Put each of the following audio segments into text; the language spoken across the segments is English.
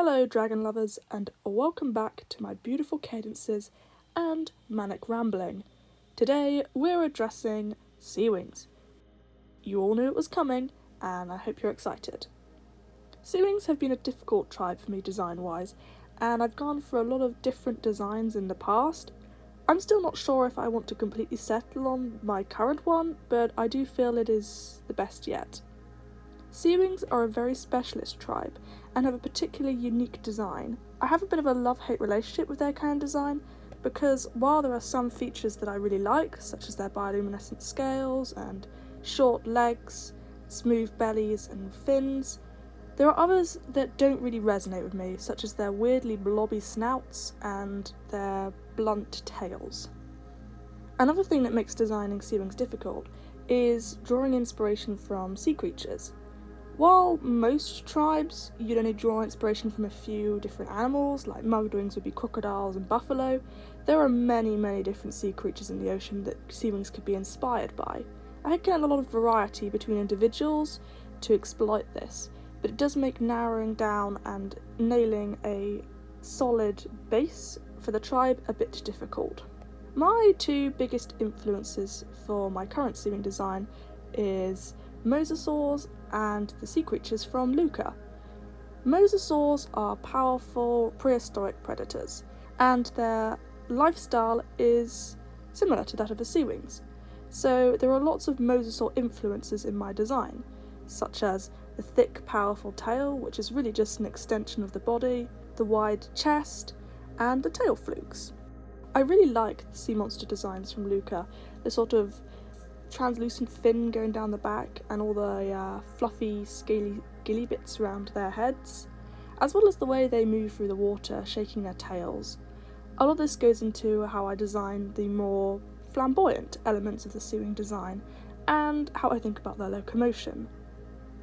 Hello dragon lovers and welcome back to my beautiful cadences and manic rambling. Today we're addressing Seawings. You all knew it was coming and I hope you're excited. Seawings have been a difficult tribe for me design-wise, and I've gone for a lot of different designs in the past. I'm still not sure if I want to completely settle on my current one, but I do feel it is the best yet. Seawings are a very specialist tribe and have a particularly unique design. I have a bit of a love-hate relationship with their canon design because while there are some features that I really like, such as their bioluminescent scales and short legs, smooth bellies and fins, there are others that don't really resonate with me, such as their weirdly blobby snouts and their blunt tails. Another thing that makes designing Seawings difficult is drawing inspiration from sea creatures. While most tribes you'd only draw inspiration from a few different animals, like mudwings would be crocodiles and buffalo, there are many different sea creatures in the ocean that Seawings could be inspired by. I had a lot of variety between individuals to exploit this, but it does make narrowing down and nailing a solid base for the tribe a bit difficult. My two biggest influences for my current Seawing design is mosasaurs and the sea creatures from Luca. Mosasaurs are powerful prehistoric predators, and their lifestyle is similar to that of the Seawings. So there are lots of mosasaur influences in my design, such as the thick, powerful tail, which is really just an extension of the body, the wide chest, and the tail flukes. I really like the sea monster designs from Luca, the sort of translucent fin going down the back and all the fluffy, scaly, gilly bits around their heads, as well as the way they move through the water, shaking their tails. A lot of this goes into how I design the more flamboyant elements of the Seawing design and how I think about their locomotion.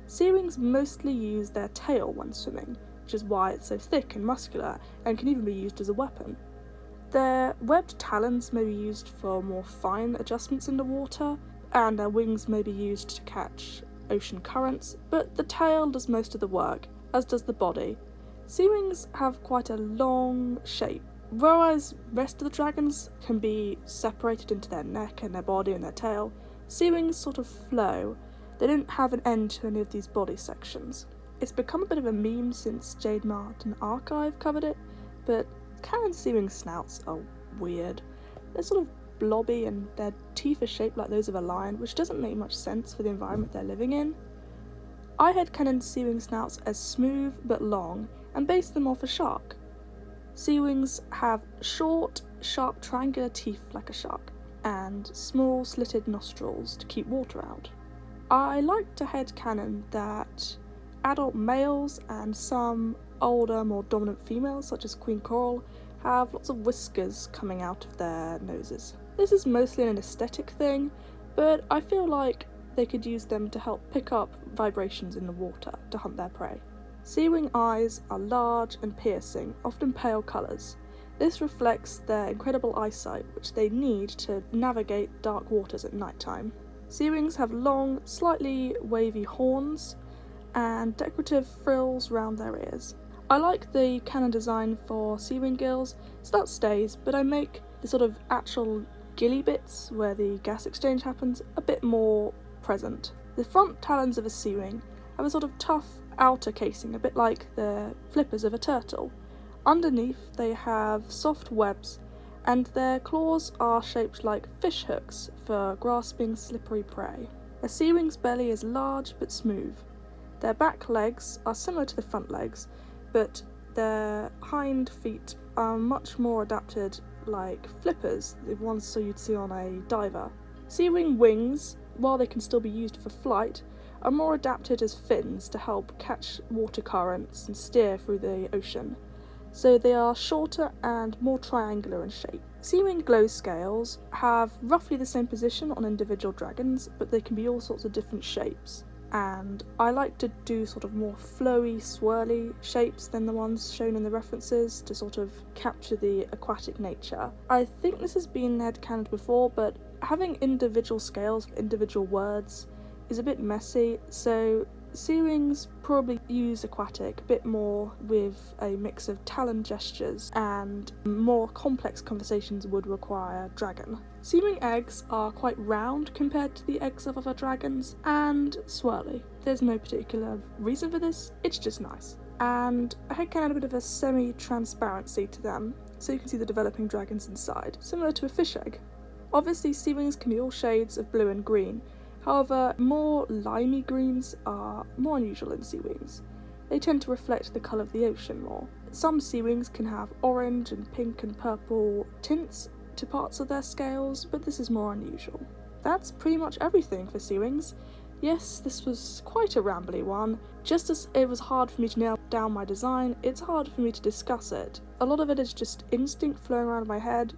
Seawings mostly use their tail when swimming, which is why it's so thick and muscular and can even be used as a weapon. Their webbed talons may be used for more fine adjustments in the water, and their wings may be used to catch ocean currents, but the tail does most of the work, as does the body. Seawings have quite a long shape, whereas rest of the dragons can be separated into their neck and their body and their tail. Seawings sort of flow. They don't have an end to any of these body sections. It's become a bit of a meme since Jade Martin Archive covered it, but canon Seawing snouts are weird. They're sort of blobby and their teeth are shaped like those of a lion, which doesn't make much sense for the environment they're living in. I had canon Seawing snouts as smooth but long and based them off a shark. Seawings have short, sharp triangular teeth like a shark and small slitted nostrils to keep water out. I like to headcanon that adult males and some older, more dominant females, such as Queen Coral, have lots of whiskers coming out of their noses. This is mostly an aesthetic thing, but I feel like they could use them to help pick up vibrations in the water to hunt their prey. Seawing eyes are large and piercing, often pale colours. This reflects their incredible eyesight, which they need to navigate dark waters at night time. Seawings have long, slightly wavy horns and decorative frills round their ears. I like the canon design for Seawing gills, so that stays, but I make the sort of actual gilly bits where the gas exchange happens a bit more present. The front talons of a Seawing have a sort of tough outer casing, a bit like the flippers of a turtle. Underneath they have soft webs, and their claws are shaped like fish hooks for grasping slippery prey. A Seawing's belly is large but smooth. Their back legs are similar to the front legs, but their hind feet are much more adapted like flippers, the ones so you'd see on a diver. Seawing wings, while they can still be used for flight, are more adapted as fins to help catch water currents and steer through the ocean. So they are shorter and more triangular in shape. Seawing glow scales have roughly the same position on individual dragons, but they can be all sorts of different shapes. And I like to do sort of more flowy, swirly shapes than the ones shown in the references to sort of capture the aquatic nature. I think this has been headcanoned before, but having individual scales for individual words is a bit messy, so Seawings probably use aquatic a bit more with a mix of talon gestures, and more complex conversations would require dragon. Seawing eggs are quite round compared to the eggs of other dragons, and swirly. There's no particular reason for this, it's just nice. And I had kind of a bit of a semi-transparency to them, so you can see the developing dragons inside, similar to a fish egg. Obviously, seawings can be all shades of blue and green, however, more limey greens are more unusual in seawings. They tend to reflect the colour of the ocean more. Some seawings can have orange and pink and purple tints to parts of their scales, but this is more unusual. That's pretty much everything for seawings. Yes, this was quite a rambly one. Just as it was hard for me to nail down my design, it's hard for me to discuss it. A lot of it is just instinct flowing around my head,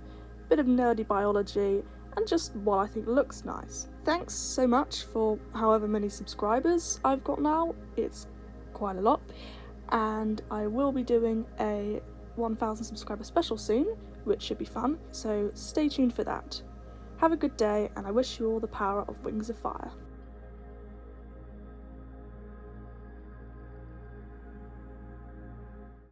a bit of nerdy biology, and just what I think looks nice. Thanks so much for however many subscribers I've got now, it's quite a lot, and I will be doing a 1000 subscriber special soon, which should be fun, so stay tuned for that. Have a good day, and I wish you all the power of Wings of Fire.